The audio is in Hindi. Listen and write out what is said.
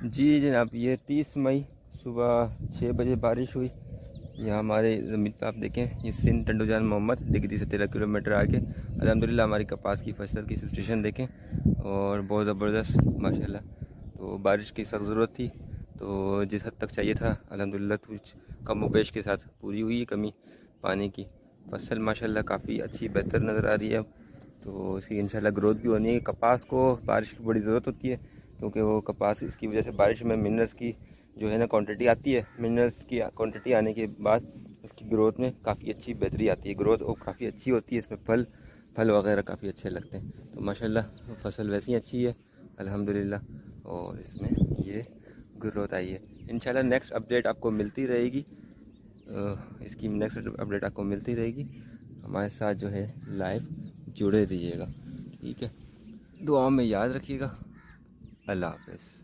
जी जनाब, ये 30 मई सुबह 6 बजे बारिश हुई। यहाँ हमारे ज़मीन पे आप देखें, ये सिंध टंडोजान मोहम्मद डिग्री से 13 किलोमीटर आगे। अल्हम्दुलिल्लाह हमारी कपास की फसल की सिचुएशन देखें और बहुत ज़बरदस्त माशाल्लाह। तो बारिश की सख्त ज़रूरत थी, तो जिस हद तक चाहिए था अल्हम्दुलिल्लाह कुछ कम व बेश के साथ पूरी हुई है कमी पानी की। फसल माशाल्लाह काफ़ी अच्छी बेहतर नज़र आ रही है अब, तो इसकी इंशाल्लाह ग्रोथ भी होनी है। कपास को बारिश की बड़ी ज़रूरत होती है, क्योंकि वो कपास इसकी वजह से बारिश में मिनरल्स की जो है ना क्वांटिटी आती है। मिनरल्स की क्वांटिटी आने के बाद इसकी ग्रोथ में काफ़ी अच्छी बेहतरी आती है, ग्रोथ और काफ़ी अच्छी होती है। इसमें फल वगैरह काफ़ी अच्छे लगते हैं। तो माशाल्लाह फसल वैसी अच्छी है अल्हम्दुलिल्लाह, और इसमें ये ग्रोथ आई है। इंशाल्लाह नेक्स्ट अपडेट आपको मिलती रहेगी, इसकी नेक्स्ट अपडेट आपको मिलती रहेगी। हमारे साथ जो है लाइव जुड़े रहिएगा, ठीक है। दुआ में याद रखिएगा। अल्लाह हाफ़िज़।